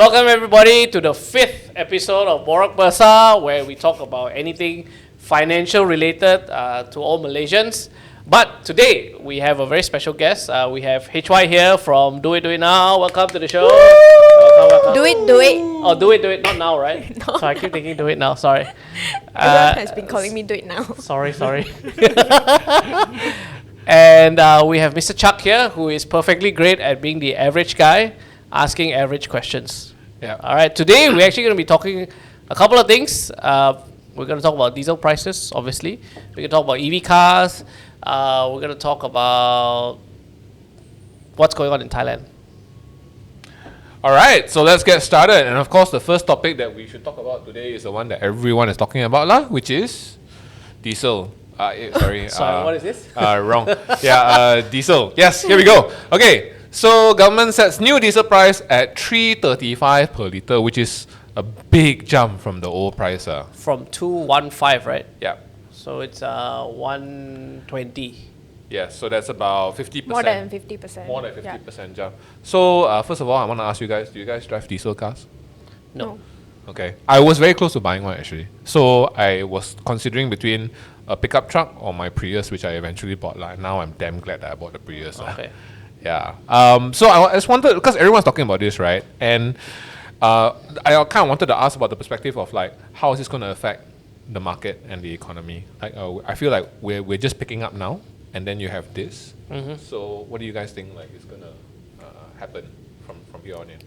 Welcome everybody to the 5th episode of Borak Bursa, where we talk about anything financial related to all Malaysians. But today we have a very special guest. We have HY here from Do It Now. Welcome to the show. Welcome. Do it. Oh, do it, not now, right? No. So I keep thinking do it now, sorry. Everyone has been calling me Do It Now. Sorry. And we have Mr. Chuck here, who is perfectly great at being the average guy, asking average questions. Yeah. All right. Today we're actually going to be talking a couple of things. We're going to talk about diesel prices, obviously. We're going to talk about EV cars. We're going to talk about what's going on in Thailand. All right, so let's get started. And of course, the first topic that we should talk about today is the one that everyone is talking about, which is diesel. Sorry. What is this? Wrong. Diesel. Yes, here we go. Okay, so government sets new diesel price at 3.35 per litre, which is a big jump from the old price. From 215, right? Yeah. So it's 120. Yeah, so that's about 50%. More than 50%. More than 50% jump. So first of all, I want to ask you guys, do you guys drive diesel cars? No. Okay. I was very close to buying one actually. So I was considering between a pickup truck or my Prius, which I eventually bought. Now I'm damn glad that I bought the Prius. Okay. Yeah. So I just wanted, because everyone's talking about this, right? And I kind of wanted to ask about the perspective of like, how is this going to affect the market and the economy? Like, I feel like we're just picking up now, and then you have this. Mm-hmm. So what do you guys think like is going to happen from here on in?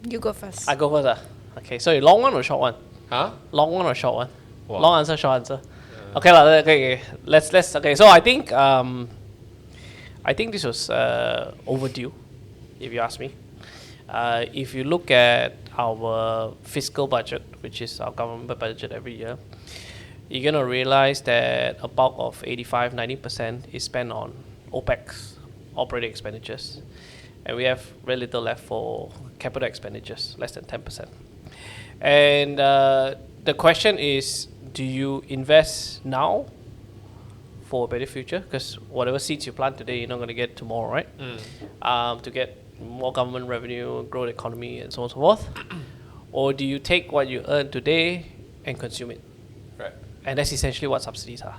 You go first. I go first. Okay, so long one or short one? Huh? Long one or short one? Wow. Long answer, short answer. Okay. Let's. Okay, so I think this was overdue, if you ask me. If you look at our fiscal budget, which is our government budget every year, you're gonna realize that a bulk of 85-90% is spent on OPEX, operating expenditures, and we have very little left for capital expenditures, less than 10%. And the question is, do you invest now for a better future? Because whatever seeds you plant today, you're not going to get tomorrow, right? To get more government revenue, grow the economy, and so on and so forth. Or do you take what you earn today and consume it? Right. And that's essentially what subsidies are.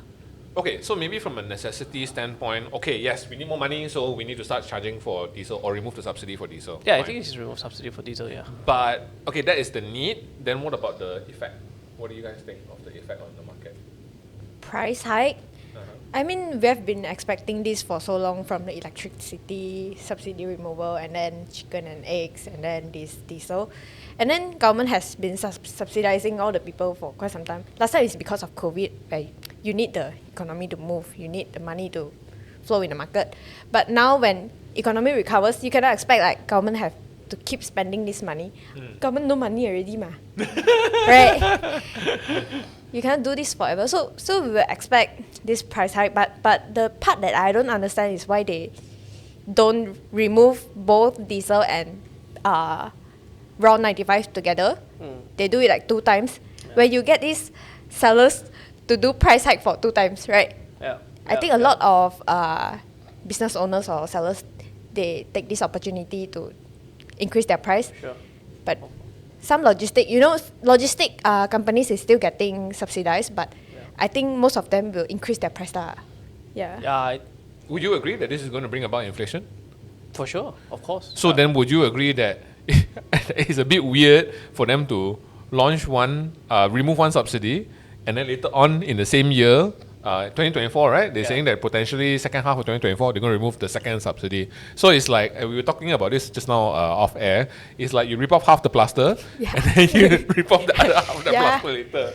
Okay, so maybe from a necessity standpoint, okay, yes, we need more money, so we need to start charging for diesel or remove the subsidy for diesel. Yeah, Fine. I think it's just remove subsidy for diesel, yeah. But, okay, that is the need. Then what about the effect? What do you guys think of the effect on the market? Price hike. I mean, we have been expecting this for so long, from the electricity subsidy removal, and then chicken and eggs, and then this diesel. And then government has been subsidizing all the people for quite some time. Last time it's because of COVID, where you need the economy to move, you need the money to flow in the market. But now when economy recovers, you cannot expect like government have to keep spending this money. Government no money already, right? You cannot do this forever. So we will expect this price hike. But the part that I don't understand is why they don't remove both diesel and RON 95 together. They do it like 2 times. Where you get these sellers to do price hike for 2 times, right? Yeah. I think a lot of business owners or sellers, they take this opportunity to increase their price. Sure. But some logistic companies is still getting subsidized, but I think most of them will increase their price. Yeah, Would you agree that this is going to bring about inflation? for sure, of course. So then would you agree that it's a bit weird for them to launch one, remove one subsidy, and then later on in the same year, 2024, right? They're saying that potentially second half of 2024, they're going to remove the second subsidy. So it's like, we were talking about this just now off air, it's like you rip off half the plaster, and then you rip off the other half of the plaster later.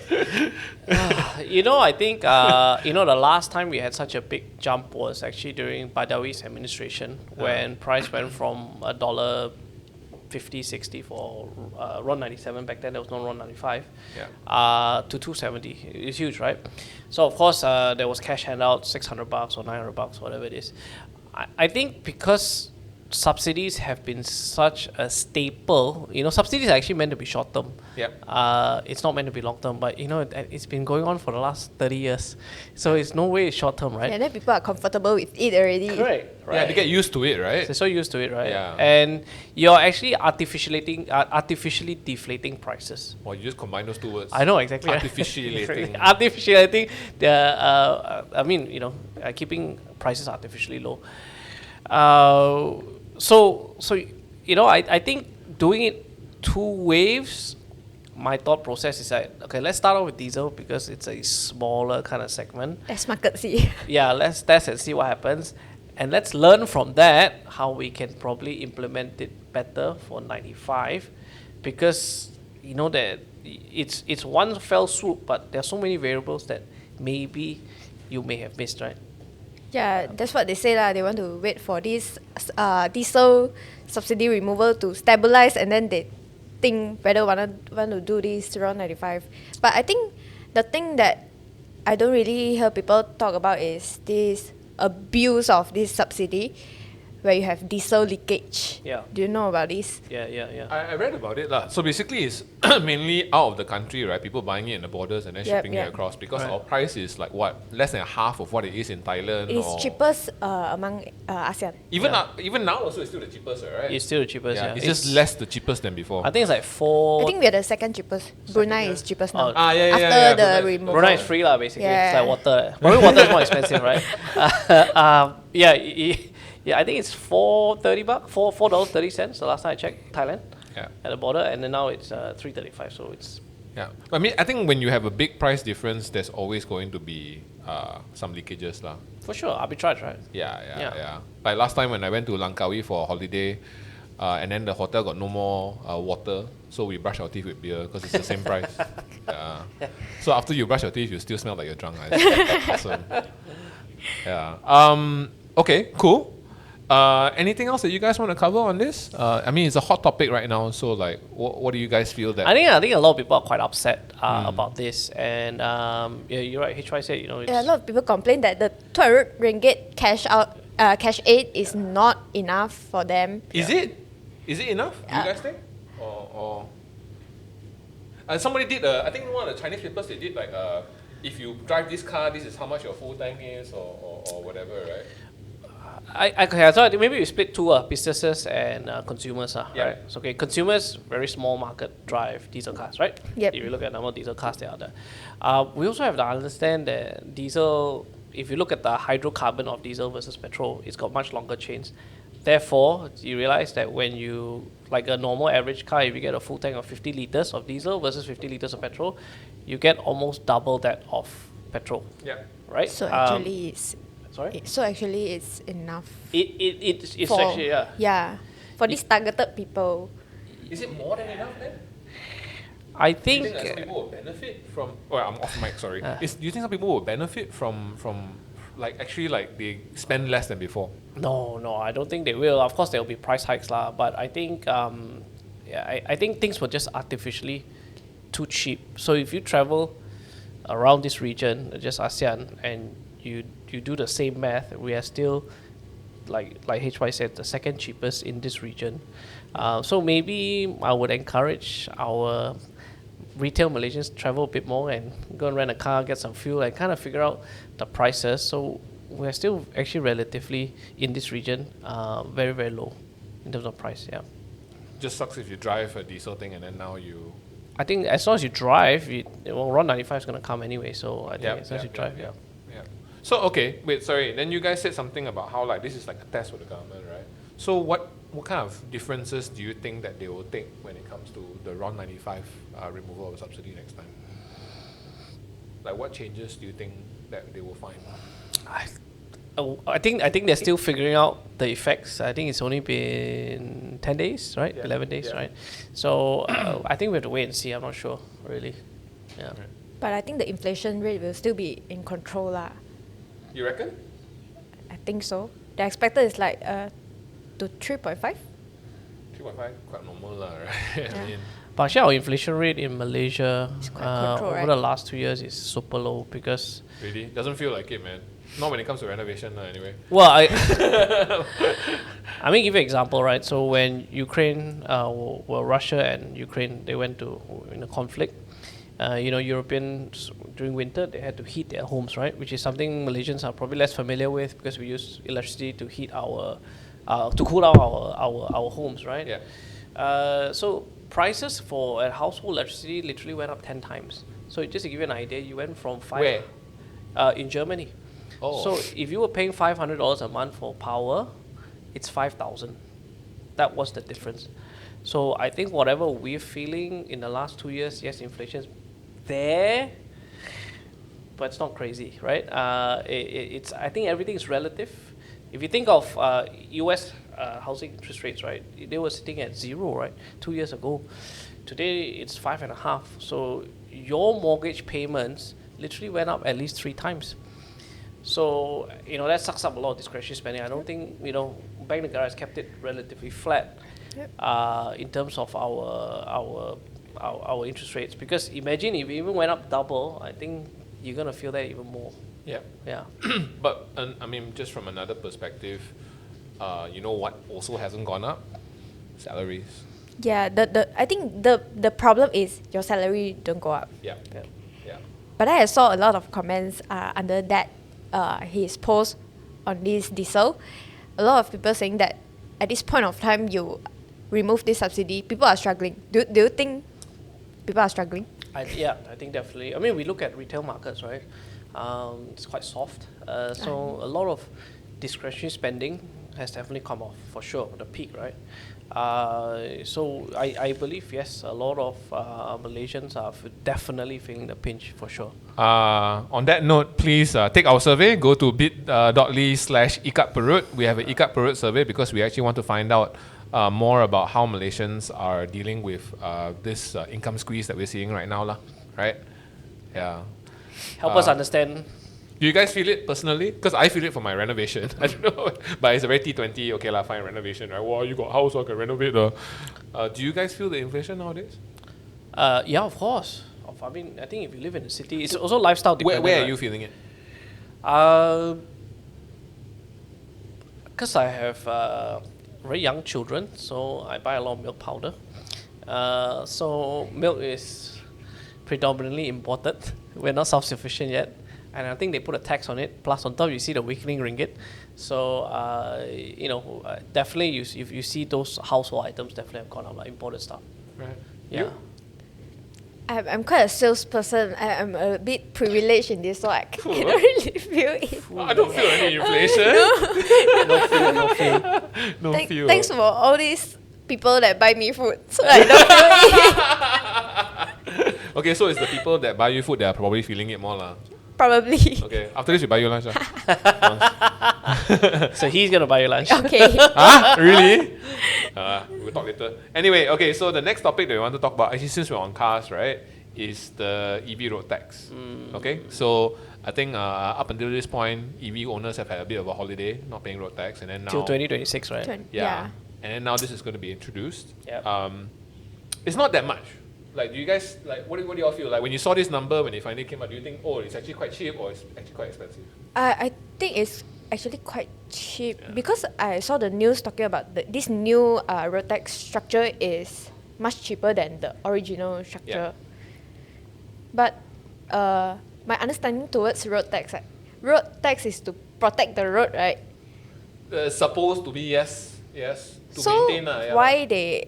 I think, the last time we had such a big jump was actually during Badawi's administration, when price went from $1.50-$1.60 for RON 97. Back then there was no RON 95. To 270. It's huge, right? So of course there was cash handout, $600 or $900, whatever it is. I think because subsidies have been such a staple. Subsidies are actually meant to be short term. Yep. It's not meant to be long term, but it's been going on for the last 30 years. So it's no way it's short term, right? And then people are comfortable with it already. Right. Yeah, they get used to it, right? They're so used to it, right? Yeah. And you're actually artificially deflating prices. Or you just combine those two words. I know exactly. Artificiating. Artificiating keeping prices artificially low. I think doing it two waves. My thought process is that okay, let's start off with diesel because it's a smaller kind of segment. Let's market see. Yeah, let's test and see what happens, and let's learn from that how we can probably implement it better for 95, because that it's one fell swoop, but there are so many variables that maybe you may have missed, right? Yeah, that's what they say lah. They want to wait for this diesel subsidy removal to stabilize, and then they think whether want to do this around 95. But I think the thing that I don't really hear people talk about is this abuse of this subsidy, where you have diesel leakage. Yeah. Do you know about this? Yeah. I read about it lah. So basically, it's mainly out of the country, right? People buying it in the borders and then shipping it across, because Right. our price is like what, less than half of what it is in Thailand. It's or cheapest among ASEAN. Even now also it's still the cheapest, right? It's still the cheapest. Yeah, It's just less the cheapest than before. I think it's like four. I think we are the second cheapest. Brunei is cheapest now. Oh. yeah. After the Brunei- removal. Brunei is free lah, basically. Yeah. It's like water. Probably water is more expensive, right? Yeah. I think it's $4.30, $4.30 the last time I checked, Thailand Yeah. at the border, and then now it's $3.35. So it's Yeah. I mean, I think when you have a big price difference, there's always going to be some leakages lah. for sure arbitrage, right? Yeah. Like last time when I went to Langkawi for a holiday, and then the hotel got no more water, so we brush our teeth with beer because it's the same price. So after you brush your teeth, you still smell like you're drunk. So, yeah. Okay, cool. Anything else that you guys want to cover on this? I mean, it's a hot topic right now. So, like, what do you guys feel that? I think a lot of people are quite upset about this, and yeah, you're right. HY said, it's, Yeah, a lot of people complain that the 200 ringgit cash aid is not enough for them. Is it? Is it enough? Do you guys think? Or somebody did. I think one of the Chinese papers they did like if you drive this car, this is how much your full tank is, or whatever, right? So maybe we split two businesses and consumers, Yeah. right? So okay, consumers, very small market, drive diesel cars, right? Yep. If you look at the number of diesel cars that are there, we also have to understand that diesel. If you look at the hydrocarbon of diesel versus petrol, it's got much longer chains. Therefore, you realize that when you, like a normal average car, if you get a full tank of 50 liters of diesel versus 50 liters of petrol, you get almost double that of petrol, Yeah. right? So actually, it's sorry. it's enough. It's for, actually for these targeted people. Is it more than enough then? I Do you think think that some people will benefit from? Oh, I'm off mic. Sorry. Do you think some people will benefit from like actually like they spend less than before? no, I don't think they will. Of course, there will be price hikes lah, but I think I think things were just artificially too cheap. So if you travel around this region, just ASEAN, and you do the same math, we are still like HY said, the second cheapest in this region. So maybe I would encourage our retail Malaysians to travel a bit more and go and rent a car, get some fuel, and kind of figure out the prices. So we're still actually relatively in this region very, very low in terms of price. Yeah. Just sucks if you drive a diesel thing and then now you. I think as long as you drive, RON 95 is going to come anyway. So I think as long as you drive, yeah. So okay, wait, sorry. Then you guys said something about how like this is like a test for the government, right? So what kind of differences do you think that they will take when it comes to the RON 95 removal of subsidy next time? Like what changes do you think that they will find? I think they're still figuring out the effects. I think it's only been 10 days, right? Yeah. 11 days, Yeah. right? So I think we have to wait and see. I'm not sure, really. Yeah. Right. But I think the inflation rate will still be in control lah. You reckon? I think so. The expected is like to 3.5. 3.5, quite normal lah, right? I mean, But actually, our inflation rate in Malaysia It's quite controlled, over right? the last 2 years is super low because really doesn't feel like it, man. Not when it comes to renovation, anyway. Well, I mean, give you an example, right? So when Ukraine, well, Russia and Ukraine, they went to in a conflict. Europeans during winter they had to heat their homes, right? Which is something Malaysians are probably less familiar with because we use electricity to heat to cool out our homes, right? Yeah. So prices for household electricity literally went up 10 times. So just to give you an idea, you went from Where? In Germany. Oh. So if you were paying $500 a month for power, it's 5,000. That was the difference. So I think whatever we're feeling in the last 2 years, yes, inflation's there, but it's not crazy, right? I think everything is relative. If you think of U.S. Housing interest rates, right, they were sitting at 0, right, 2 years ago. Today it's 5.5. So your mortgage payments literally went up at least 3 times. So that sucks up a lot of discretionary spending. I don't think Bank Negara has kept it relatively flat. Yep. In terms of our interest rates, because imagine if it even went up double, I think you're gonna feel that even more. Yeah. Yeah. But I mean, just from another perspective, what also hasn't gone up? Salaries. Yeah, I think the problem is your salary don't go up. Yeah. Yeah. But I saw a lot of comments under that his post on this diesel. A lot of people saying that at this point of time you remove this subsidy, people are struggling. Do you think people are struggling? I think definitely. I mean, we look at retail markets, right? It's quite soft. So a lot of discretionary spending has definitely come off for sure, the peak, right? So I believe, yes, a lot of Malaysians are definitely feeling the pinch for sure. On that note, please take our survey. Go to bit.ly/IkatPerut. We have an Ikat Perut survey because we actually want to find out more about how Malaysians are dealing with this income squeeze that we're seeing right now, right? Yeah. Help us understand. Do you guys feel it personally? Because I feel it for my renovation. I don't know, but it's a very T20. Okay, fine, renovation, right? Wow, you got a house, so I can renovate. Do you guys feel the inflation nowadays? Yeah, of course. I mean, I think if you live in the city, it's also lifestyle dependent. Where are you feeling it? Because I have very young children, so I buy a lot of milk powder. So milk is predominantly imported. We're not self-sufficient yet. And I think they put a tax on it. Plus, on top, you see the weakening ringgit. So, definitely, if you see those household items, definitely have gone up, like imported stuff. Right. Yeah. I'm quite a salesperson. I'm a bit privileged in this, so I don't really feel it. I don't feel any inflation. No feel. Thanks for all these people that buy me food, so I don't feel it. Okay, so it's the people that buy you food that are probably feeling it more, lah. Probably. Okay, after this we buy you lunch. So he's going to buy you lunch. Okay. Huh? Really? We'll talk later. Anyway, okay, so the next topic that we want to talk about, actually since we're on cars, right, is the EV road tax. Okay, so I think up until this point, EV owners have had a bit of a holiday, not paying road tax, and then now... Till 2026, right? Yeah. And then now this is going to be introduced. Yep. It's not that much. Like, do you guys, what do you all feel? Like, when you saw this number, when it finally came out, do you think, it's actually quite cheap or it's actually quite expensive? I think it's actually quite cheap because I saw the news talking about this new road tax structure is much cheaper than the original structure. But my understanding towards road tax is to protect the road, right? Supposed to be, yes. To so maintain. Why they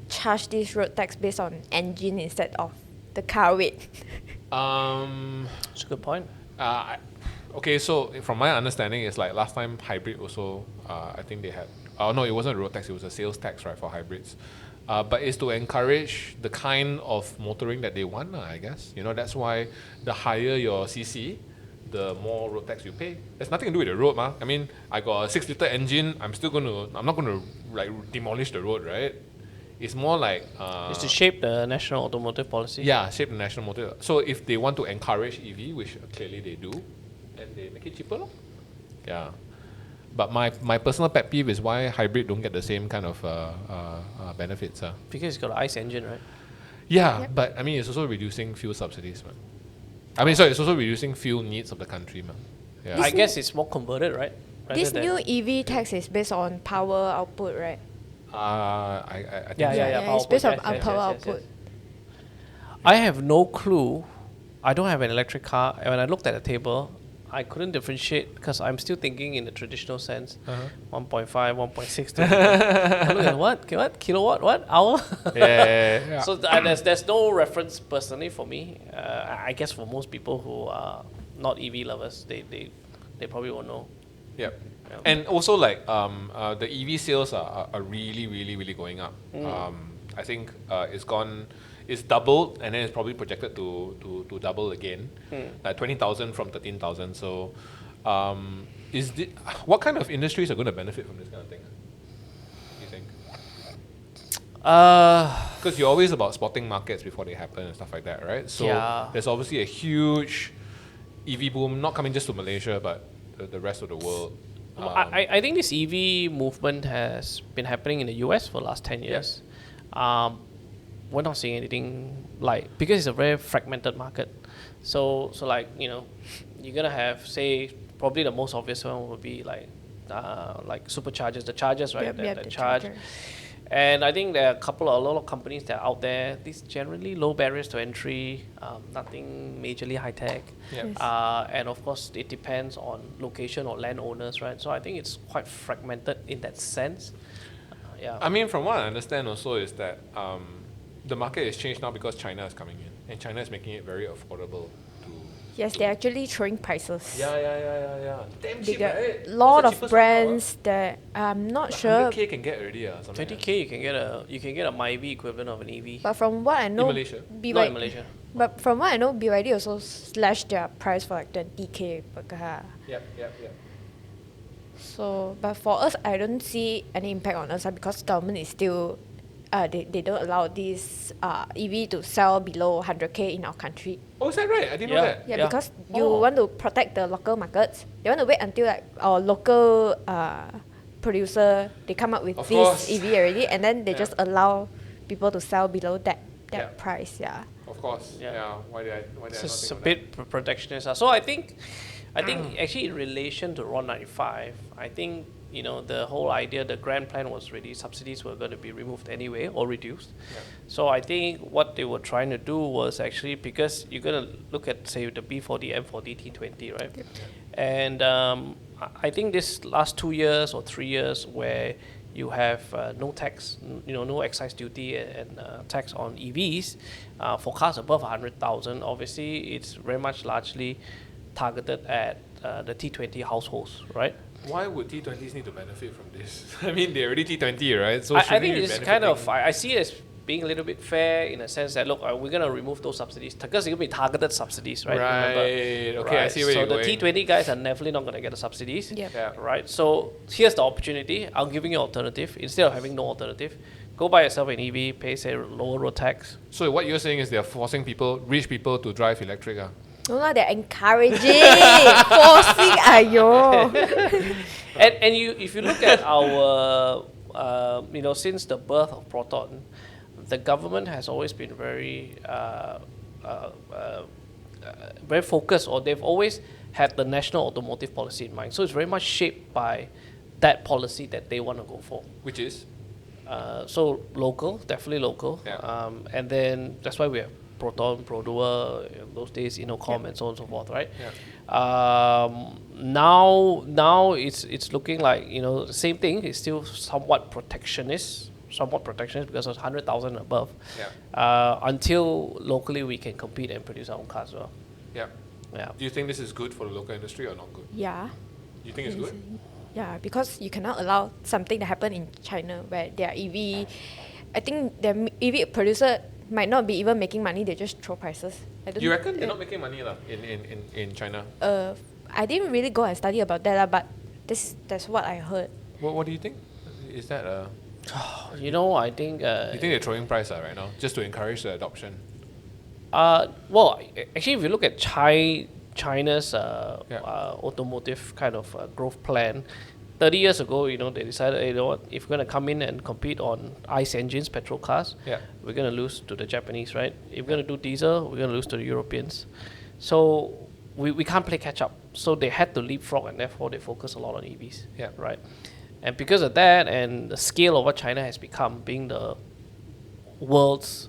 charge this road tax based on engine instead of the car weight? That's a good point. Okay, so from my understanding, it's like last time hybrid also, I think they had, no, it wasn't a road tax, it was a sales tax, right, for hybrids. But it's to encourage the kind of motoring that they want, I guess. That's why the higher your CC, the more road tax you pay. There's nothing to do with the road, ma. I mean, I got a 6-liter engine, I'm not gonna demolish the road, right? It's more like... it's to shape the national automotive policy. Yeah, shape the national automotive. So if they want to encourage EV, which clearly they do, then they make it cheaper, lor. Yeah. But my personal pet peeve is why hybrid don't get the same kind of benefits. Because it's got an ICE engine, right? Yeah, but I mean, it's also reducing fuel subsidies, man. I mean, sorry, it's also reducing fuel needs of the country, man. Yeah. I guess it's more converted, right? Rather This than- new EV tax is based on power output, right? I think Yeah, so. yeah. Power It's based on output, yes, power yes, yes, output. yes. I have no clue. I don't have an electric car. And when I looked at the table, I couldn't differentiate because I'm still thinking in the traditional sense. 1.5, 1.6. I look at what? Kilowatt? What? Hour? Yeah. So there's no reference personally for me. I guess for most people who are not EV lovers, they probably won't know. Yep. Yeah. And also like the EV sales are really, really, really going up. I think it's doubled, and then it's probably projected to double again, like 20,000 from 13,000. So, what kind of industries are going to benefit from this kind of thing? Do you think? Because you're always about spotting markets before they happen and stuff like that, right? So Yeah. there's obviously a huge EV boom, not coming just to Malaysia, but the rest of the world. I think this EV movement has been happening in the US for the last 10 years. We're not seeing anything because it's a very fragmented market. So like, you're going to have, say, probably the most obvious one would be like superchargers, the chargers, right? Yep, the the charge. charger. And I think there are a lot of companies that are out there. These generally low barriers to entry, nothing majorly high tech. Yeah. Yes. And of course, it depends on location or landowners, right? So I think it's quite fragmented in that sense. Yeah. I mean, from what I understand also is that the market has changed now because China is coming in, and China is making it very affordable to... Yes, they're actually throwing prices. Yeah. Damn They cheap, got right? a lot What's the of cheapest one now, brands that I'm not Like sure. 100K can get already, something 20K, you can get a MyV equivalent of an EV. But from what I know, Malaysia? Not in Malaysia. But from what I know, BYD also slashed their price for like 20K per car. Yep. So, but for us, I don't see any impact on us because government is still, they don't allow this EV to sell below 100K in our country. Oh, is that right? I didn't know Yeah. that. Yeah, Yeah. because you Oh. want to protect the local markets. They want to wait until like our local producer, they come up with Of this course. EV already, and then they Yeah. just allow people to sell below that Yeah. price. Yeah. Of course. Yeah. Yeah. Why did I It's not just a think of bit protectionist. So I think actually in relation to RON 95, I think the whole idea, the grand plan was really subsidies were going to be removed anyway or reduced. Yeah. So I think what they were trying to do was actually, because you're going to look at, say, the B40, M40, T20, right? Yep. And I think this last 2 years or 3 years where you have no tax, no excise duty and tax on EVs for cars above 100,000. Obviously, it's very much largely targeted at the T20 households, right? Why would T20s need to benefit from this? I mean, they're already T20, right? So I shouldn't think we be it's kind of, benefiting? I see it as being a little bit fair in a sense that, look, we're going to remove those subsidies because it's going to be targeted subsidies, right? Remember? Right. Okay, I see where so you're the going. T20 guys are definitely not going to get the subsidies. Yep. Yeah. Right. So here's the opportunity. I'm giving you an alternative. Instead of having no alternative, go buy yourself an EV, pay, say, lower road tax. So what you're saying is they're forcing rich people to drive electric. No lah, they're encouraging, forcing, ayo. And if you look at our, since the birth of Proton, the government has always been very focused, or they've always had the national automotive policy in mind. So it's very much shaped by that policy that they want to go for. Which is? So local, definitely local. Yeah. And then that's why we have Proton, Produa, in those days, Innocom, and so on and so forth, right? Yeah. Now it's looking like, the same thing. It's still somewhat protectionist because of 100,000 above. Yeah. Until locally we can compete and produce our own cars as well. Yeah. Yeah. Do you think this is good for the local industry or not good? Yeah. You think it's good? Yeah, because you cannot allow something that happened in China where their EV, I think their EV producer might not be even making money, they just throw prices. You reckon they're not making money in China? I didn't really go and study about that, but that's what I heard. What do you think? Is that I think. you think they're throwing price right now just to encourage the adoption? Well, actually, if you look at China's automotive kind of growth plan, 30 years ago, they decided, if we're going to come in and compete on ICE engines, petrol cars, we're going to lose to the Japanese, right? If we're going to do diesel, we're going to lose to the Europeans. So we can't play catch up. So they had to leapfrog, and therefore they focus a lot on EVs. Yeah. Right. And because of that, and the scale of what China has become, being the world's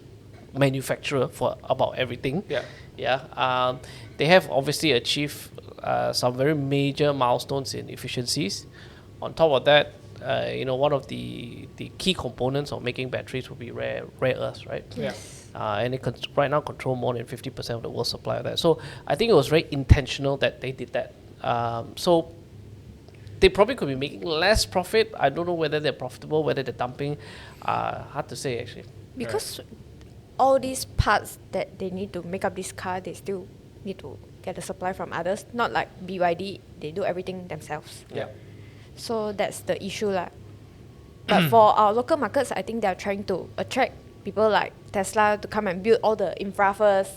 manufacturer for about everything. Yeah. Yeah. They have obviously achieved some very major milestones in efficiencies. On top of that, one of the key components of making batteries will be rare earths, right? Yeah. And they right now control more than 50% of the world's supply of that. So I think it was very intentional that they did that. So they probably could be making less profit. I don't know whether they're profitable, whether they're dumping. Hard to say, actually. Because all these parts that they need to make up this car, they still need to get the supply from others. Not like BYD, they do everything themselves. Yeah. So that's the issue lah. But for our local markets, I think they're trying to attract people like Tesla to come and build all the infra first,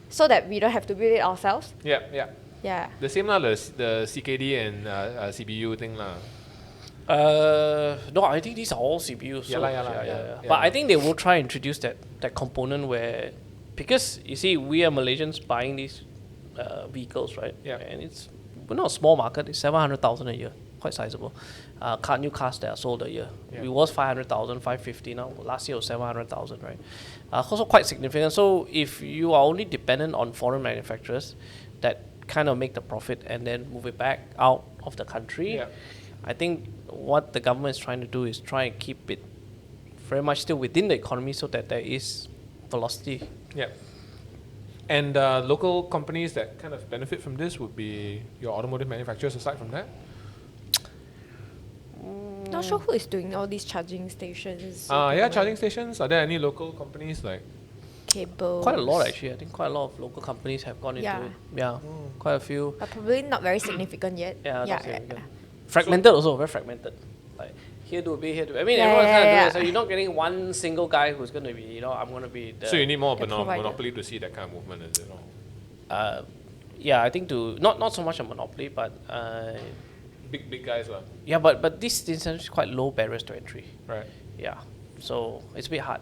so that we don't have to build it ourselves. Yeah. Yeah. Yeah. The same lah, the CKD and CBU thing lah. No, I think these are all CPUs. Yeah So, lah, yeah. But I think they will try and introduce that component where, because you see, we are Malaysians buying these vehicles, right? Yeah. And we're not a small market. It's 700,000 a year, quite sizable. New cars that are sold a year. Yeah. It was 500,000, 550. Now last year was 700,000, right? Also quite significant. So if you are only dependent on foreign manufacturers that kind of make the profit and then move it back out of the country, Yeah. I think what the government is trying to do is try and keep it very much still within the economy so that there is velocity. Yeah. And local companies that kind of benefit from this would be your automotive manufacturers aside from that? Not sure who is doing all these charging stations. Charging stations. Are there any local companies like? Cables. Quite a lot, actually. I think quite a lot of local companies have gone into Yeah. it. Yeah, quite a few. But probably not very significant yet. Yeah, yeah, not significant. Fragmented also, very fragmented. Like here do a bit, here do. I mean, Yeah, everyone's yeah, kind of doing yeah. it. So you're not getting one single guy who's going to be, I'm going to be the. So you need more of the a provider. monopoly to see that kind of movement, is it? Or? Yeah, I think not so much a monopoly, but Big guys lah. yeah, but this is quite low barriers to entry. Right. Yeah, so it's a bit hard.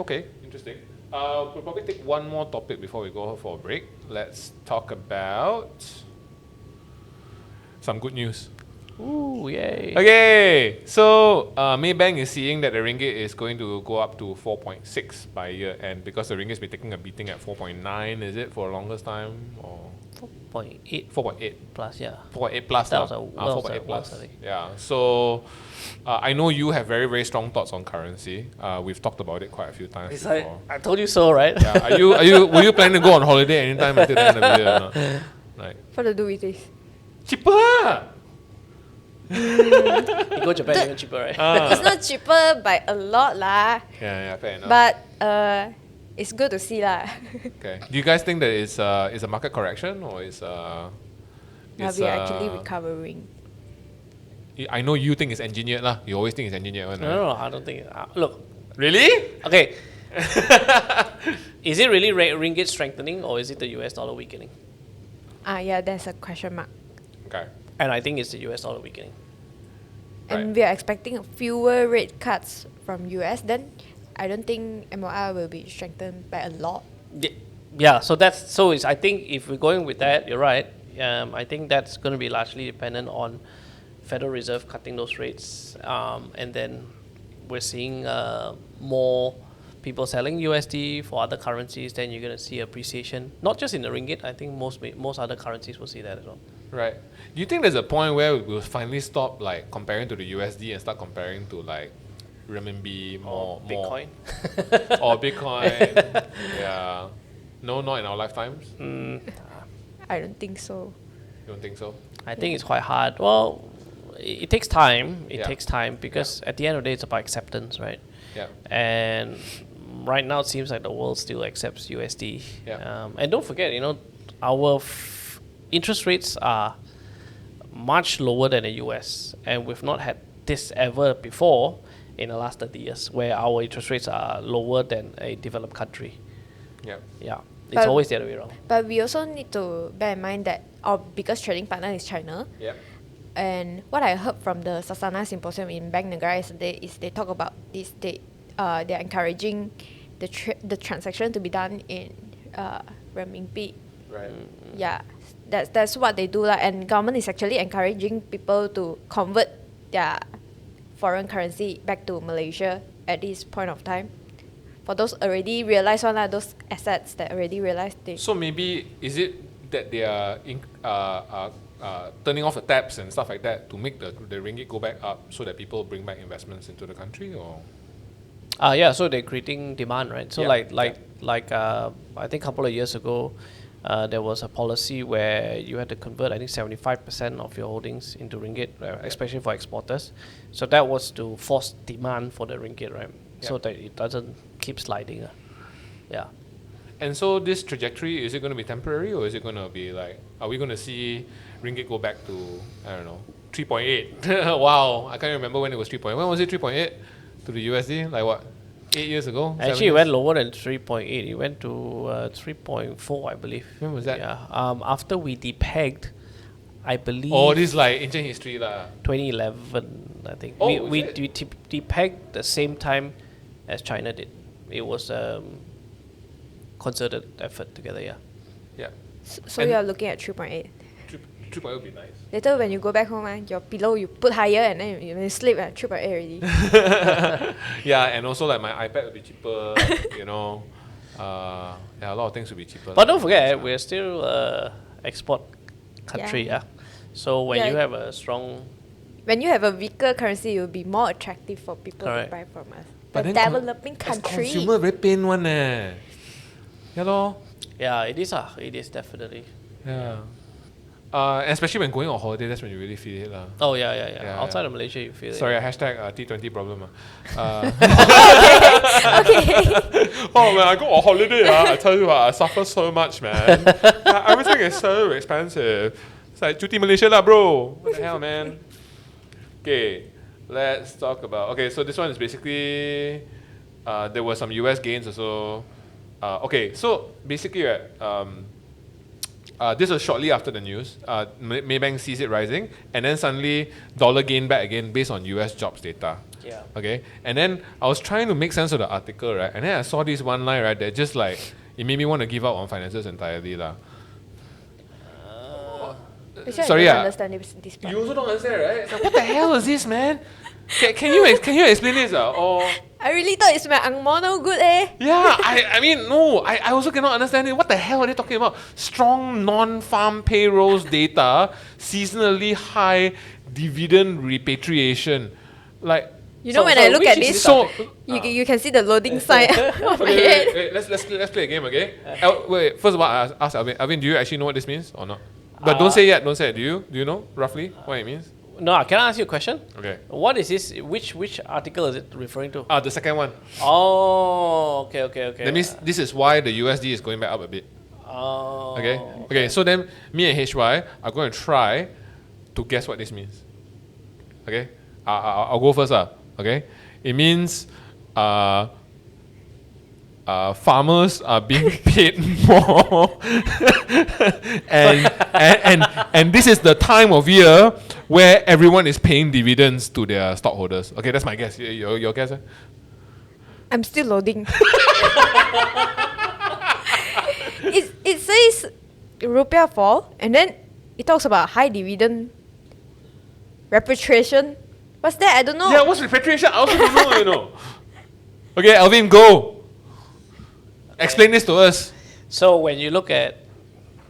Okay, interesting. We'll probably take one more topic before we go for a break. Let's talk about some good news. Ooh, yay. Okay, so Maybank is seeing that the ringgit is going to go up to 4.6 by year end because the ringgit's been taking a beating at 4.9, is it, for the longest time? Or 4.8 4.8? plus, yeah. 4.8 plus That now. was a- that was 4.8 a- plus. was, I think. Yeah, so I know you have very, very strong thoughts on currency. We've talked about it quite a few times It's like, before. I told you so, right? Yeah, were you planning to go on holiday anytime until the end of the year or not? Like, What to do with this? cheaper lah! You go Japan, even cheaper, right? It's not cheaper by a lot lah. Yeah, fair enough. But it's good to see lah. Okay. Do you guys think that it's a market correction or it's Now it's we're actually recovering. I know you think it's engineered lah. You always think it's engineered one, right? No, I don't think. Look, Really? okay. Is it really ringgit strengthening or is it the US dollar weakening? Yeah, there's a question mark. Okay. And I think it's the US dollar weakening. And Right. we are expecting fewer rate cuts from US, then I don't think MOR will be strengthened by a lot. Yeah, so I think if we're going with that, you're right. I think that's going to be largely dependent on Federal Reserve cutting those rates, and then we're seeing more people selling USD for other currencies. Then you're going to see appreciation, not just in the ringgit. I think most other currencies will see that as well. Right. Do you think there's a point where we'll finally stop like comparing to the USD and start comparing to like renminbi more Bitcoin. or Bitcoin? Yeah. No, not in our lifetimes. I don't think so. You don't think so? I think it's quite hard. Well, it takes time. It Yeah. takes time because at the end of the day, it's about acceptance, right? Yeah. And right now, it seems like the world still accepts USD. Yeah. And don't forget, our interest rates are much lower than the US, and we've not had this ever before in the last 30 years, where our interest rates are lower than a developed country. Yeah. Yeah, it's But- always the other way around. But we also need to bear in mind that our biggest trading partner is China. Yeah. And what I heard from the Sasana Symposium in Bank Negara yesterday is they talk about this. They're encouraging the transaction to be done in renminbi. Right. Yeah, That's what they do lah. And government is actually encouraging people to convert their foreign currency back to Malaysia at this point of time. For those already realized one lah, those assets that already realized they. So maybe is it that they are turning off the taps and stuff like that to make the ringgit go back up so that people bring back investments into the country, or? Yeah, so they're creating demand, right? So Yeah. I think a couple of years ago, there was a policy where you had to convert, I think 75% of your holdings into ringgit, especially for exporters. So that was to force demand for the ringgit, right? So that it doesn't keep sliding. Yeah. And so this trajectory, is it going to be temporary, or is it going to be like, are we going to see ringgit go back to, I don't know, 3.8? Wow, I can't remember when it was 3.8. When was it 3.8 to the USD? Like what, 8 years ago? Actually, it went lower than 3.8. It went to 3.4, I believe. When was that? Yeah. After we depegged, I believe. Oh, this is like ancient history lah. 2011, I think. Oh, we is it? depegged the same time as China did. It was concerted effort together, yeah. Yeah. So And- you are looking at 3.8. 3.8 would be nice. Later when you go back home, your pillow you put higher and then you sleep at 3.8 already. Yeah, and also like my iPad will be cheaper, you know. Yeah, a lot of things will be cheaper. But don't forget, we're still export country, Yeah. yeah. So when Yeah. you have a strong, When you have a weaker currency, it will be more attractive for people Correct. to buy from us. But The then developing as country. consumer very pain one eh. Yeah lor. yeah, it is definitely. Yeah. Especially when going on holiday, that's when you really feel it lah. Oh yeah. Yeah, Outside yeah. of Malaysia, you feel Sorry, it. hashtag T20 problem. Okay. Oh man, I go on holiday. I tell you what, I suffer so much, man. Everything is so expensive. It's like cuti Malaysia lah, bro. What the hell, man? Okay, let's talk about. Okay, so this one is basically there were some US gains also. Okay, so basically, right, this was shortly after the news. Maybank sees it rising, and then suddenly dollar gained back again based on US jobs data. Yeah. Okay, and then I was trying to make sense of the article, right, and then I saw this one line, right, that just like it made me want to give up on finances entirely, lah. Actually, Sorry, I don't yeah. understand this part. You also don't understand, right? It's like, what the hell is this, man? Can you explain this? Or I really thought it's my angmo no good eh. yeah, I mean no, I also cannot understand it. What the hell are they talking about? Strong non-farm payrolls data, seasonally high dividend repatriation, like. You know So- when so I look which at is this, this So you can see the loading sign of my wait, head. wait, let's play a game, okay? Wait, first of all, I ask Alvin. Alvin, do you actually know what this means or not? But don't say yet. Don't say it. Do you know roughly what it means? No, can I ask you a question? Okay. What is this? Which article is it referring to? The second one. Oh, okay. That means this is why the USD is going back up a bit. Oh. Okay. So then me and HY are going to try to guess what this means. Okay. I'll go first. Okay. It means farmers are being paid more, and this is the time of year where everyone is paying dividends to their stockholders. Okay, that's my guess. Your guess? I'm still loading. It says rupiah fall, and then it talks about high dividend repatriation. What's that? I don't know. Yeah, what's repatriation? I also don't know, you know. Okay, Alvin, go. Explain this to us. So when you look at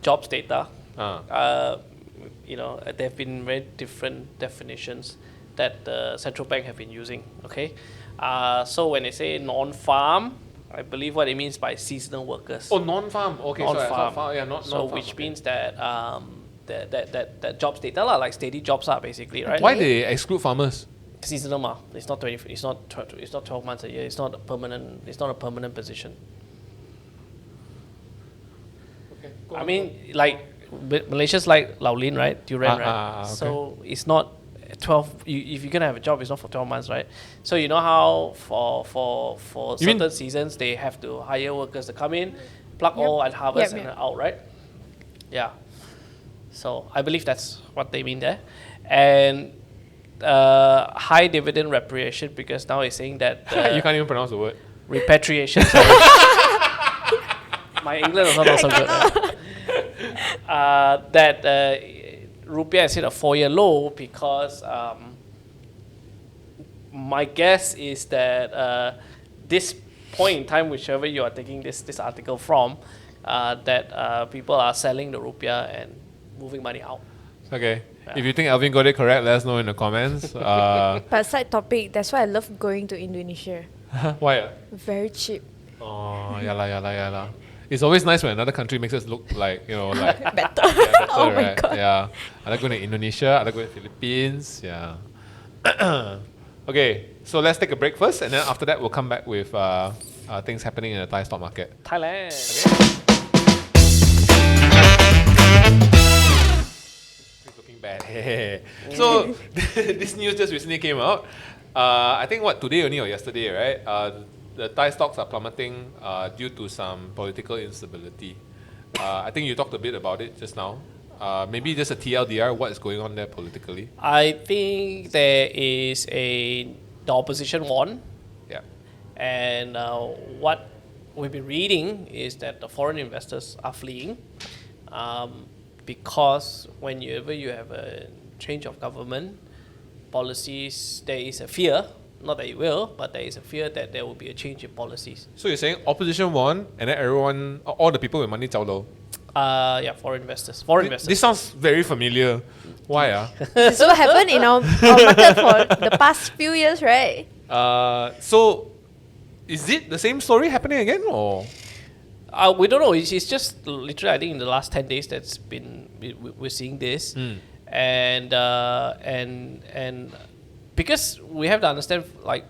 jobs data, Ah. there have been very different definitions that the central bank have been using. Okay, so when they say non-farm, I believe what it means by seasonal workers. Oh, non-farm. Okay, Non-farm. so yeah, not so non-farm. which means that that jobs data lah, like steady jobs are basically, right? Why they exclude farmers? Seasonal ma. It's not 20. It's not 12 months a year. It's not a permanent. It's not a permanent position. Okay, I mean, like Malaysia's like Laolin, right? Durian, right? Okay. So it's not 12. If you're gonna have a job, it's not for 12 months, right? So you know how for You mean- certain seasons they have to hire workers to come in, pluck all and harvest Yep, and yep. then out, right? Yeah. So I believe that's what they mean there, and high dividend repatriation, because now it's saying that You can't even pronounce the word. repatriation. Sorry. My English is not so good. that rupiah has hit a 4-year low because my guess is that this point in time, whichever you are taking this article from, that people are selling the rupiah and moving money out. Okay. If you think Alvin got it correct, let us know in the comments. But side topic, that's why I love going to Indonesia. Why? Very cheap. Oh, yeah lah. It's always nice when another country makes us look like, like Better. yeah, better, Oh my right? god. Yeah. I like going to Indonesia, I like going to Philippines, yeah. Okay, so let's take a break first, and then after that we'll come back with things happening in the Thai stock market. Thailand. It's looking bad. So this news just recently came out. I think today only or yesterday, right? The Thai stocks are plummeting due to some political instability. I think you talked a bit about it just now. Maybe just a TLDR, what is going on there politically? I think there is the opposition won, Yeah. and what we've been reading is that the foreign investors are fleeing because whenever you have a change of government policies, there is a fear, not that it will, but there is a fear that there will be a change in policies. So you're saying opposition won, and then all the people with money zhao low. Yeah, foreign investors. Foreign investors. This sounds very familiar. Why? This is what happened in our market for the past few years, right? So is it the same story happening again, or? We don't know. It's just literally, I think, in the last 10 days that's been we're seeing this, and because we have to understand, like,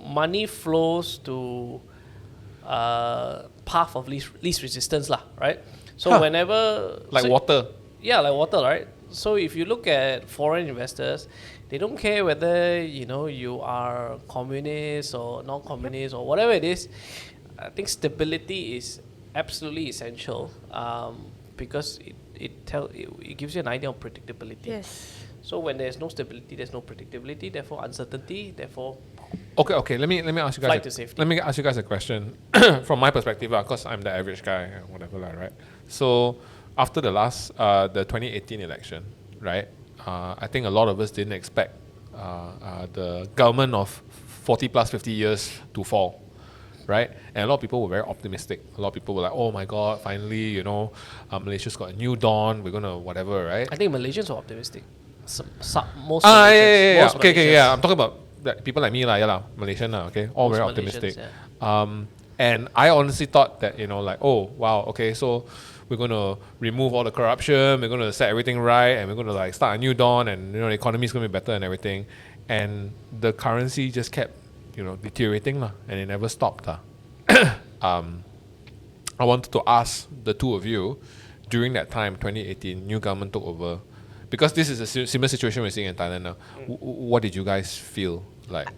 money flows to path of least resistance, lah, right? So whenever Water. Yeah, like water, right? So if you look at foreign investors, they don't care whether you are communist or non-communist or whatever it is. I think stability is absolutely essential because it gives you an idea of predictability. Yes. So when there's no stability, there's no predictability. Therefore, uncertainty. Therefore, Okay. Let me ask you guys. Flight to safety. Let me ask you guys a question from my perspective, because I'm the average guy, whatever, right? So after the 2018 election, right? I think a lot of us didn't expect the government of 40 plus 50 years to fall, right? And a lot of people were very optimistic. A lot of people were like, "Oh my God, finally, Malaysia's got a new dawn. We're gonna whatever, right?" I think Malaysians are optimistic. Most Yeah. Malaysians- most Okay, Malaysians- yeah. I'm talking about people like me, Malaysian, okay, all Most very Malaysians, optimistic. yeah. And I honestly thought that oh wow, okay, so we're gonna remove all the corruption, we're gonna set everything right, and we're gonna start a new dawn, and the economy is gonna be better and everything. And the currency just kept deteriorating, and it never stopped. I wanted to ask the two of you, during that time, 2018, new government took over, because this is a similar situation we're seeing in Thailand now. What did you guys feel like?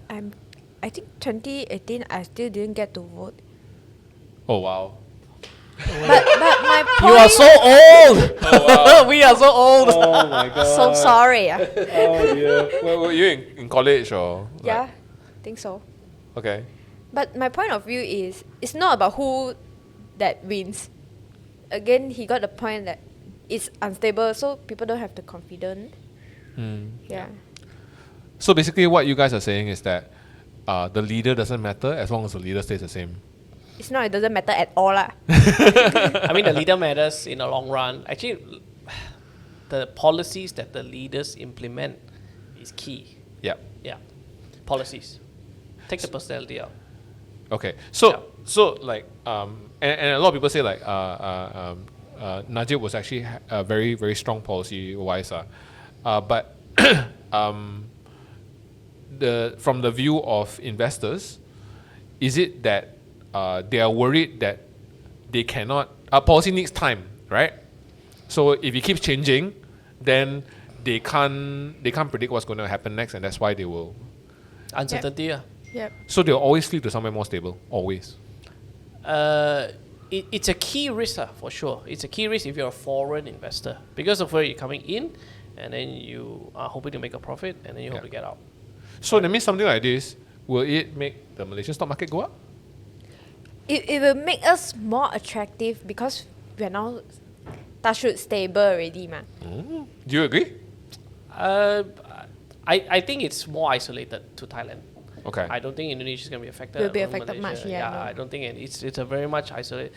I think 2018 I still didn't get to vote. Oh wow. But my point. You are so old. Oh, wow. We are so old. Oh my god. so sorry. Oh dear. Well, were you in college or? Yeah, think so. Okay. But my point of view is, it's not about who that wins. Again, he got the point that it's unstable, so people don't have the confidence. Yeah. So basically, what you guys are saying is that the leader doesn't matter as long as the leader stays the same. It's not, it doesn't matter at all. I mean, the leader matters in the long run. Actually, the policies that the leaders implement is key. Yeah. Yeah, policies. Take the personality out. Okay. So and a lot of people say Najib was actually a very, very strong policy wise, but from the view of investors, is it that they are worried that they cannot policy needs time, right? So if it keeps changing, then they can't predict what's going to happen next, and that's why they will. Uncertainty. Yeah. Yep. So they'll always flip to somewhere more stable, always. It's a key risk, for sure. It's a key risk if you're a foreign investor, because of where you're coming in, and then you are hoping to make a profit, and then you hope to get out. So that means something like this, will it make the Malaysian stock market go up? It will make us more attractive because we are now should stable already, ma. Do you agree? I think it's more isolated to Thailand. Okay. I don't think Indonesia is going to be affected. Will be or affected Malaysia. much, yeah, no. I don't think it's a very much isolated.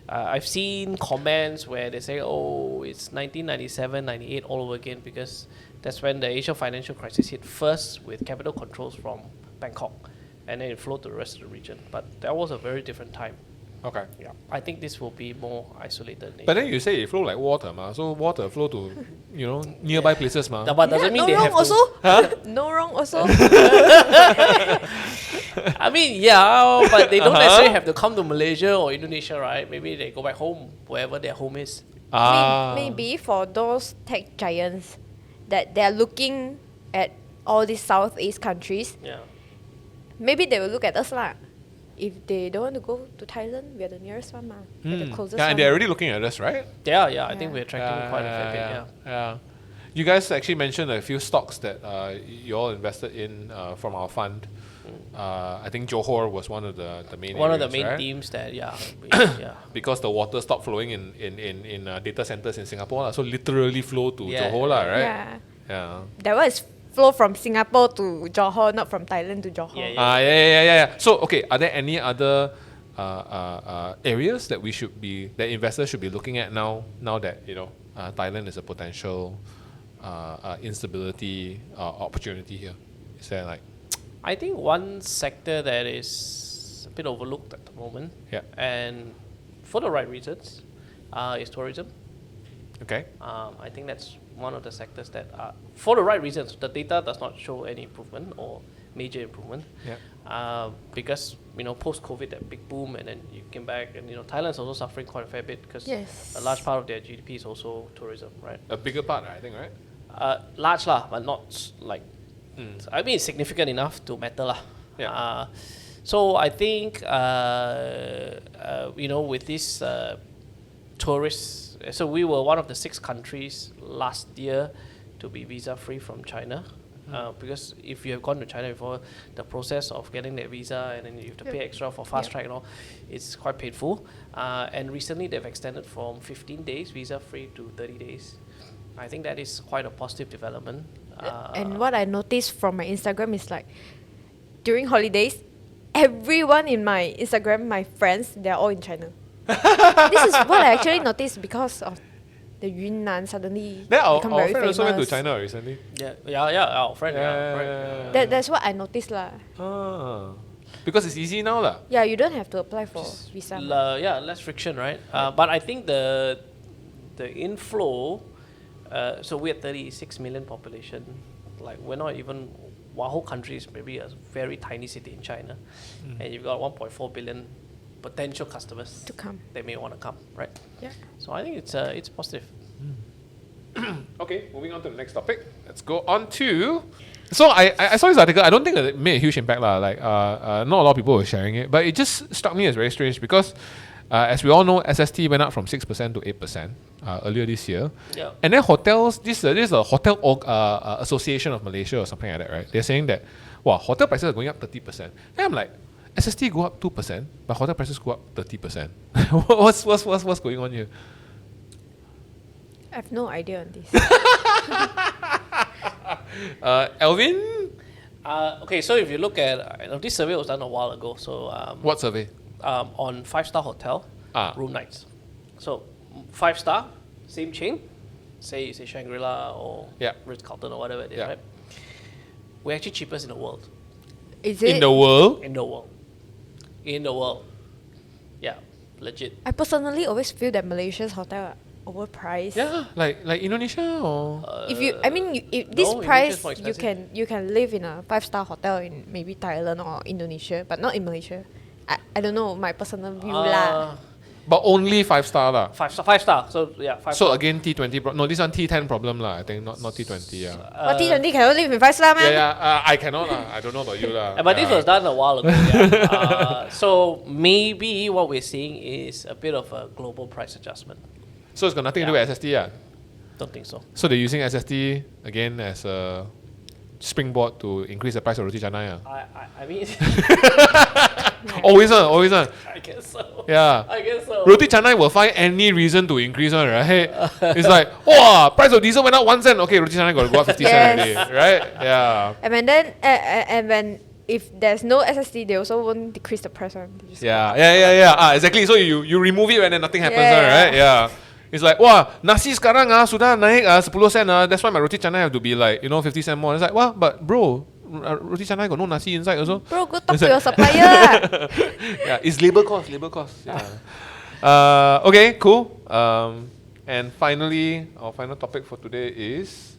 I've seen comments where they say, oh, it's 1997, 98 all over again, because that's when the Asia financial crisis hit first with capital controls from Bangkok, and then it flowed to the rest of the region. But that was a very different time. Okay. Yeah, I think this will be more isolated. But then you say it flow like water, ma. So water flow to, nearby places, ma. But doesn't mean no they wrong have also. to. No wrong also. I mean, yeah, but they don't necessarily have to come to Malaysia or Indonesia, right? Maybe they go back home, wherever their home is. Maybe for those tech giants that they're looking at all these Southeast countries, Yeah. maybe they will look at us lah. If they don't want to go to Thailand, we are the nearest one, ma. We're the closest Yeah, one. and they're already looking at us, right? Yeah, I think we're attracting quite a fair bit, yeah. You guys actually mentioned a few stocks that you all invested in from our fund. I think Johor was one of the main One of the areas, main right? themes that, yeah. Because the water stopped flowing in data centers in Singapore, so literally flow to Yeah. Johor, lah, right? Yeah. Yeah. That one is flow from Singapore to Johor, not from Thailand to Johor. Yeah. Yeah. So, okay, are there any other areas that that investors should be looking at now that Thailand is a potential instability opportunity here? Is there like? I think one sector that is a bit overlooked at the moment, and for the right reasons, is tourism. Okay. I think that's one of the sectors that are, for the right reasons, the data does not show any improvement or major improvement. Yeah. Because post-COVID, that big boom, and then you came back, and Thailand's also suffering quite a fair bit because Yes. a large part of their GDP is also tourism, right? A bigger part, I think, right? Large lah, but not like. I mean, it's significant enough to matter lah. Yeah. So I think with this tourists. So we were one of the 6 countries last year to be visa-free from China. Because if you have gone to China before, the process of getting that visa and then you have to pay extra for fast track and all, it's quite painful. And recently they've extended from 15 days visa-free to 30 days. I think that is quite a positive development. And what I noticed from my Instagram is like, during holidays, everyone in my Instagram, my friends, they're all in China. This is what I actually noticed because of the Yunnan suddenly Then our become very friend famous. also went to China recently. Yeah, our friend. That's what I noticed lah. Because it's easy now, lah. Yeah, you don't have to apply for visa. Less friction, right? But I think the inflow. So we're 36 million population. Like we're not even. Our whole country is maybe a very tiny city in China, and you've got 1.4 billion potential customers To come. They may want to come, right? Yeah. So I think it's positive. Okay, moving on to the next topic. Let's go on to. So I saw this article. I don't think it made a huge impact, lah. Like not a lot of people were sharing it, but it just struck me as very strange because, as we all know, SST went up from 6% to 8% earlier this year. Yeah. And then hotels. This is a hotel association of Malaysia or something like that, right? They're saying that, wow, hotel prices are going up 30%. And I'm like, SST go up 2%, but hotel prices go up 30%. What's going on here? I have no idea on this. Alvin? Okay, so if you look at this survey was done a while ago. So What survey? on 5-star hotel room nights. So 5-star, same chain, say Shangri-La or Ritz-Carlton or whatever it is, right? We're actually cheapest in the world. Is it? In the world? In the world. Yeah, legit. I personally always feel that Malaysia's hotel are overpriced. Yeah, like Indonesia or If this no, price, Indonesia's more expensive. you can live in a 5-star hotel in maybe Thailand or Indonesia, but not in Malaysia. I don't know, my personal view lah. but only 5-star lah. 5-star. So yeah, 5-star. So again T20 no, this one T10 problem lah. I think not T20. Yeah. But T20 cannot live in 5-star, man. I cannot lah. I don't know about you lah. But this was done a while ago. Yeah. So maybe what we're seeing is a bit of a global price adjustment. So it's got nothing to do with SST, yeah. Don't think so. So they're using SST again as a springboard to increase the price of roti canai. I mean, Always on. guess so. Yeah. I guess so. Roti canai will find any reason to increase one, right? It's like, wow, price of diesel went up 1 cent. Okay, roti canai got to go up 50 cents already, right? Yeah. And when if there's no SSD, they also won't decrease the price one. They just go up. Yeah. Exactly. So you remove it and then nothing happens, Yeah. right? Yeah. It's like, wah, nasi sekarang sudah naik 10 sen. That's why my roti canai have to be like, 50 cent more. It's like, well, but bro, roti canai got no nasi inside also. Bro, go talk It's to like- your supplier. Yeah, it's labor cost. Yeah. Okay, cool. And finally, our final topic for today is...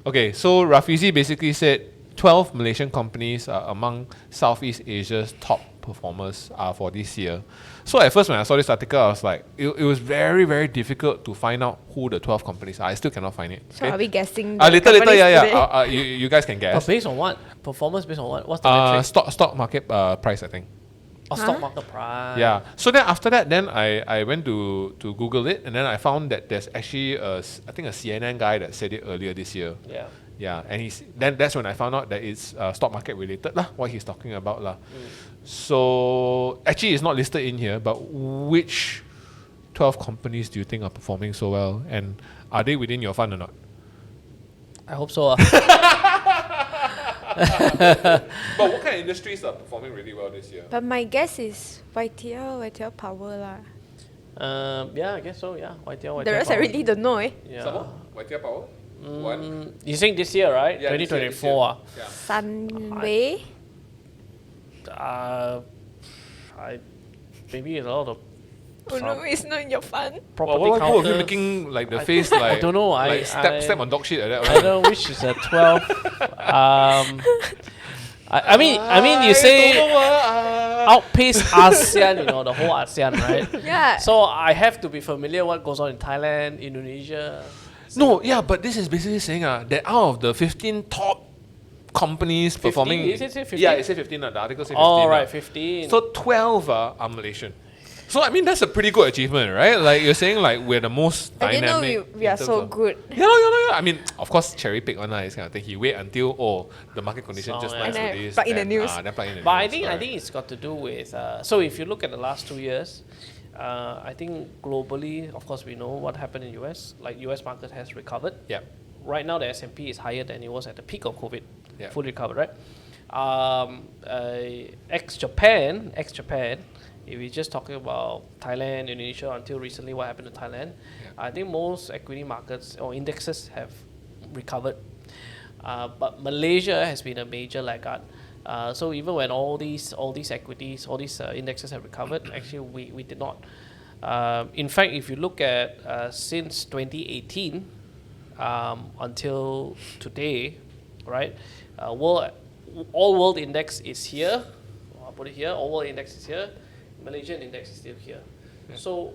Okay, so Rafizi basically said 12 Malaysian companies are among Southeast Asia's top performers for this year. So at first when I saw this article, I was like, it was very, very difficult to find out who the 12 companies are. I still cannot find it. So are we guessing? Later, companies yeah. today? You guys can But guess. based on what? Performance based on what? What's the metric? Stock market price, I think. Or stock market price? Yeah. So then after that, then I went to Google it, and then I found that there's actually I think a CNN guy that said it earlier this year. Yeah. Yeah, and that's when I found out that it's stock market related lah, what he's talking about lah. So actually, it's not listed in here, but which 12 companies do you think are performing so well, and are they within your fund or not? I hope so. But what kind of industries are performing really well this year? But my guess is YTL Power lah. Yeah, I guess so. Yeah, YTL. The rest I really don't know. Yeah. Some more? YTL Power? One? You saying this year, right? Yeah, this year, 2024. Yeah. Sunway. Maybe a lot of Oh no, it's not in your fund. property What of you counters. making like the face like... I don't know. Like step on dog shit like that. I don't know which is a 12. I mean, you say outpace ASEAN, the whole ASEAN, right? Yeah. So I have to be familiar what goes on in Thailand, Indonesia. No, yeah, but this is basically saying that out of the 15 top companies 15? performing... Is it say 15? Yeah, it says 15. The article says 15. All right, 15. So 12 are Malaysian. So I mean, that's a pretty good achievement, right? Like you're saying, like we're the most I didn't dynamic. know we are in terms so of- good. Yeah. I mean, of course, cherry pick on this kind of thing. He wait until the market condition So, just yeah. nice And for then this. plug in the and, news. Then plug in the But I news, think right. it's got to do with so if you look at the last 2 years, I think globally, of course, we know what happened in US. Like US market has recovered. Yeah. Right now, the S&P is higher than it was at the peak of COVID. Yeah. Fully recovered, right? Ex-Japan, if we're just talking about Thailand, Indonesia, until recently, what happened to Thailand, I think most equity markets or indexes have recovered. But Malaysia has been a major laggard. So even when all these equities, all these indexes have recovered, actually we did not. In fact, if you look at since 2018 until today, right? All world index is here. I'll put it here. All world index is here. Malaysian index is still here. Yeah. So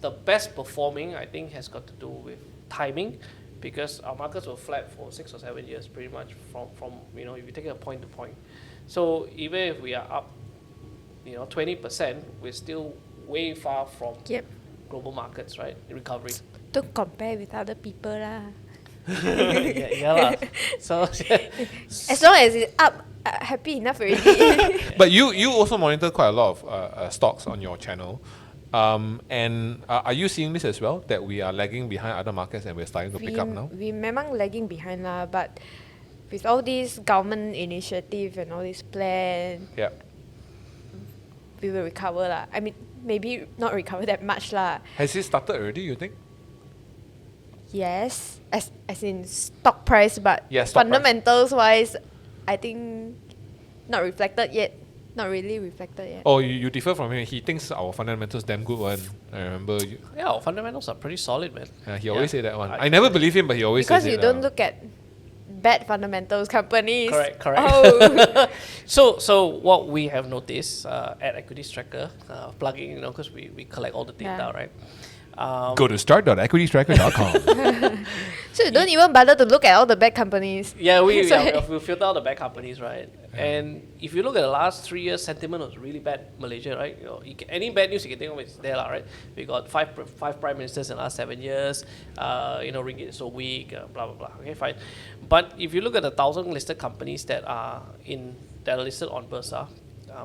the best performing, I think, has got to do with timing, because our markets were flat for 6 or 7 years, pretty much from if you take it point to point. So even if we are up, 20%, we're still way far from Yep. global markets, right? In recovery. Don't compare with other people lah. yeah lah. So As long as it's up, happy enough already. But you also monitor quite a lot of stocks on your channel. And are you seeing this as well, that we are lagging behind other markets and we're starting to pick up now? We memang lagging behind lah, but with all these government initiative and all this plan, Yeah. we will recover lah. I mean, maybe not recover that much lah. Has it started already, you think? Yes, as in stock price, but Yeah, stock price. fundamentals wise, I think not reflected yet. Not really reflected yet. Oh, you differ from him. He thinks our fundamentals damn good one. I remember. yeah, our fundamentals are pretty solid, man. He always say that one. I- I never believe him, but he always Because says you it. don't look at bad fundamentals companies. Correct. Oh. So what we have noticed at EquitiesTracker, plugging, because we collect all the data, Yeah. right? Go to start.equitiestracker.com. So you don't even bother to look at all the bad companies. Yeah, we So- filter out the bad companies, right? And if you look at the last 3 years, sentiment was really bad. Malaysia, right? Any bad news you can think of is there, right? We got five prime ministers in the last 7 years. Ringgit is so weak. Blah blah blah. Okay, fine. But if you look at the 1,000 listed companies that are listed on Bursa,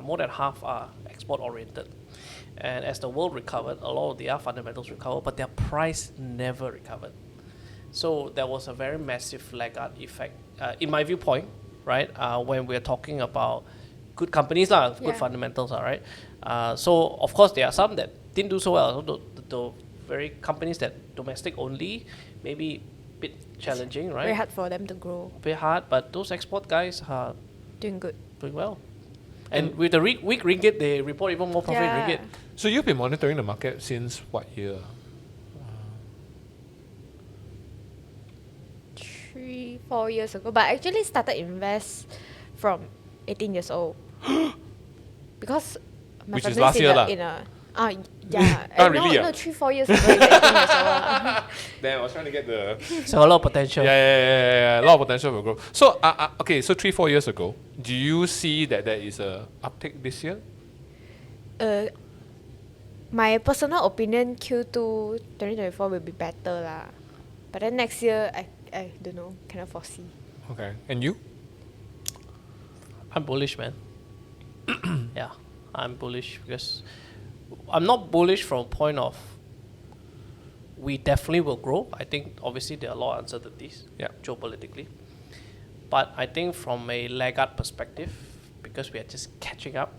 more than half are export oriented. And as the world recovered, a lot of their fundamentals recovered, but their price never recovered. So there was a very massive laggard effect, in my viewpoint, right? When we're talking about good companies, good Yeah. fundamentals, right? So of course there are some that didn't do so well. So the very companies that domestic only, maybe a bit challenging, right? Very hard for them to grow. Very hard, but those export guys are Doing good. doing well. And with the weak ringgit, they report even more profit in ringgit. So you've been monitoring the market since what year? 3-4 years ago, but I actually started invest from 18 years old because my Which is family's last year lah. yeah. Really, no, 3-4 years ago. It's 18 years old. Damn, I was trying to get the... So a lot of potential. Yeah. A lot of potential for growth. So, okay, so 3-4 years ago, do you see that there is a uptick this year? My personal opinion, Q2 2024 will be better lah. But then next year, I don't know, cannot foresee. Okay, and you? I'm bullish, man. Yeah, I'm bullish because I'm not bullish from a point of we definitely will grow. I think obviously there are a lot of uncertainties geopolitically. But I think from a laggard perspective, because we are just catching up,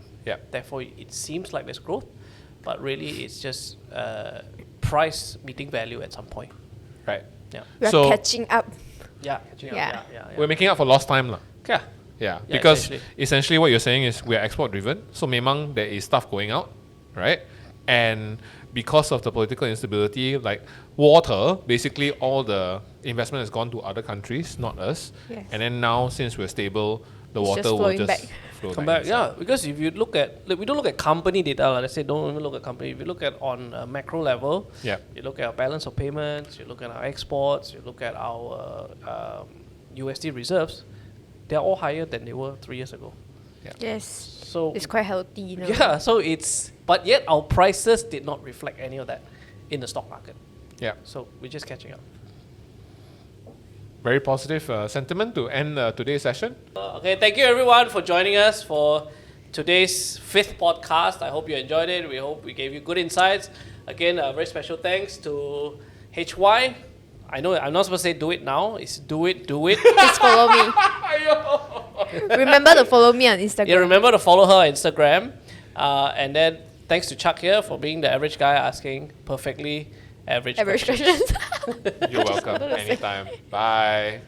therefore it seems like there's growth, but really it's just price meeting value at some point. Right. Yeah. We're catching up. Yeah, catching up. Yeah. Yeah. We're making up for lost time lah. Yeah. Yeah, Yeah, because essentially what you're saying is we're export driven. So memang there is stuff going out, right? And because of the political instability, like water, basically all the investment has gone to other countries, not us. Yes. And then now since we're stable, the It's water just will flowing just back. flow Come back. back, yeah, because if you look at, we don't look at company data, let's say don't even look at company, if you look at on a macro level, you look at our balance of payments, you look at our exports, you look at our USD reserves, they're all higher than they were 3 years ago. Yes. So It's quite healthy, you know. yeah, so but yet our prices did not reflect any of that in the stock market. Yeah. So we're just catching up. Very positive sentiment to end today's session. Okay, thank you everyone for joining us for today's 5th podcast. I hope you enjoyed it. We hope we gave you good insights. Again, a very special thanks to HY. I know I'm not supposed to say do it now. It's do it. Please follow me. Remember to follow me on Instagram. Yeah, remember to follow her on Instagram. And then thanks to Chuck here for being the average guy asking perfectly average questions. questions. You're welcome anytime. Bye.